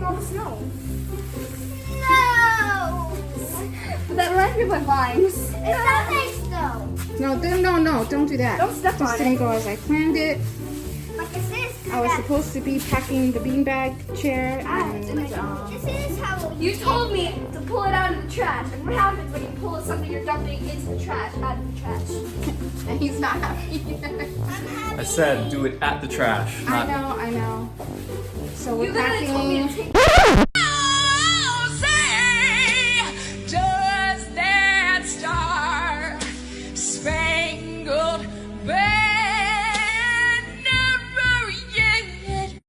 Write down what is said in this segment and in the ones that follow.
all the snow. No! That reminds me of my vines. It sounds like snow. No, don't do that. Don't step This on didn't it. go as I planned it. Like this is I was supposed to be packing the beanbag chair and This is how You told me to pull it out of the trash. And what happens when you pull something you're dumping into the trash, out of the trash? and he's not happy. I said do it at the trash. I Not know. So we're You literally told me to packing. take Does that star spangled banner yet,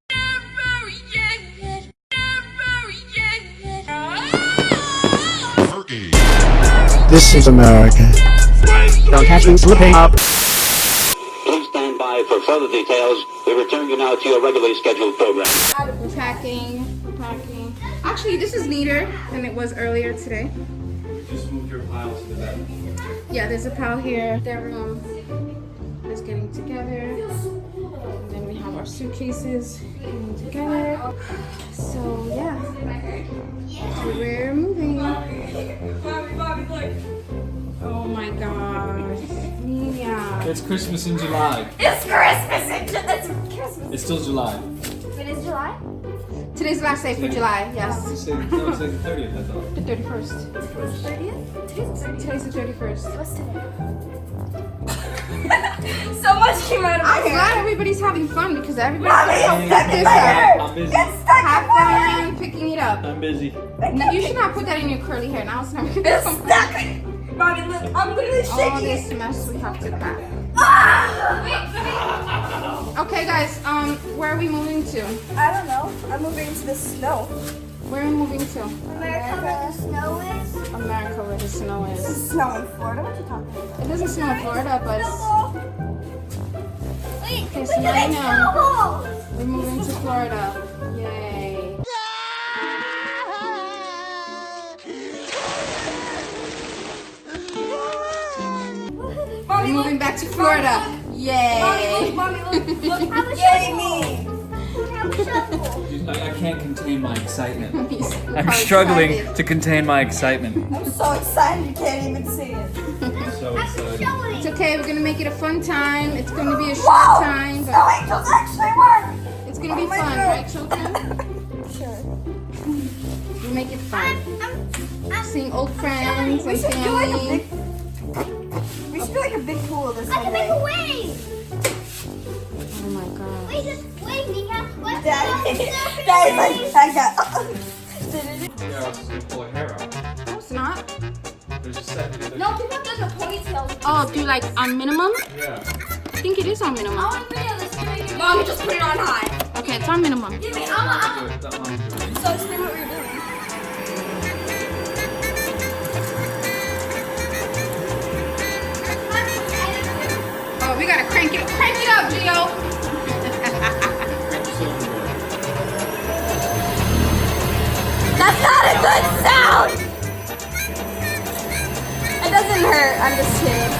never yet, never yet. This is America. Don't catch me slipping up. Please stand by for further details. We return you now to your regularly scheduled program. We're packing. Actually, this is neater than it was earlier today. just move your piles to the bed. Yeah, there's a pile here. Their room is getting together. And then we have our suitcases getting together. So yeah, we're moving. Bobby, look. Oh my gosh, Nia. It's Christmas in July. It's Christmas. It's Christmas. It's still July. It is July? Today's the last day for July. Yes, No, it's like the 30th, I thought. the 31st. 30th? Today's the 30th. Today's the 31st. What's today? So much came out of my I'm hair. glad everybody's having fun because everybody's Mommy, gonna it's help stuck pick in this my hair. up. I'm busy. It's stuck Have in my hair. fun picking it up. I'm busy. No, you should not put that in your curly hair. Now it's never gonna It's come stuck. Mommy, look. I'm literally All shaking this it. mess we have to pack. Ah! Okay, guys. Where are we moving to? I don't know. I'm moving into the snow. Where are we moving to? America where the snow is. America, where the snow is. It's snow in Florida. What are you talking about? It doesn't snow in Florida, but Wait, Okay, we so can now make you know. snowballs. we're moving to Florida. Yay! We're Mommy, moving look. back to Florida. Yay! Mommy, look. Have a Yay, shovel. me. Have a shovel. I can't contain my excitement. He's I'm probably struggling excited. to contain my excitement. I'm so excited you can't even see it. So Have a excited. shovel. It's okay. We're gonna make it a fun time. It's gonna be a short Wow! time, Snow but angels actually work. it's gonna be Oh my fun, God. right, children? Sure. We make it fun. I'm Seeing old friends We and should do like a family. big. We should do like a big pool this I can make a Sunday. wave. Oh my god. Wait, just wait, Mika. What's Daddy, Daddy's like, I got. Yeah, I'll just pull a hair out. No, it's not. There's a set. No, people have done the ponytails. Oh, do like on minimum? Yeah. I think it is on minimum. I want video this thing. Mommy, just put it on high. Okay, it's on minimum. Give me, Do it. That one's good. So explain what we're doing. Oh, we gotta crank it up, Gio. That's not a good sound! It doesn't hurt, I'm just kidding.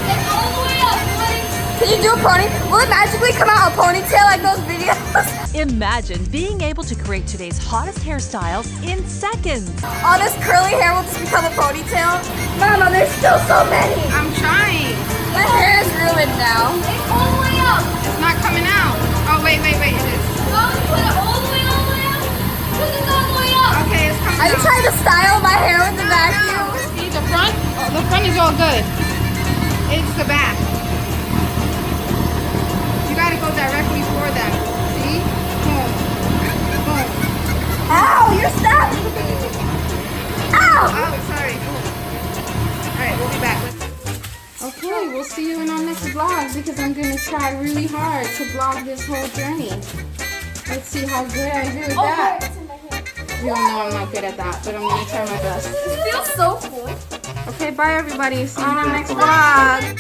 It's all the way up, buddy. Can you do a pony? Will it magically come out a ponytail like those videos? Imagine being able to create today's hottest hairstyles in seconds. All this curly hair will just become a ponytail? Mama, there's still so many! I'm trying. My hair is ruined now. It's all the way up. It's not coming out. Oh, wait, it is. Mommy, put it all the way up. Put it all the way up. Okay, it's coming Are you out. trying to style my hair with the No. vacuum? See, the front? Oh, the front is all good. It's the back. You gotta go directly for them. See? Boom. Boom. Ow, you're stuck! Ow! Oh, sorry. Alright, we'll be back. Okay, we'll see you in our next vlog because I'm gonna try really hard to vlog this whole journey. Let's see how good I do with that. It's in my hair. You all know I'm not good at that, but I'm gonna try my best. It feels so cool. Okay, bye everybody. See you in our next vlog.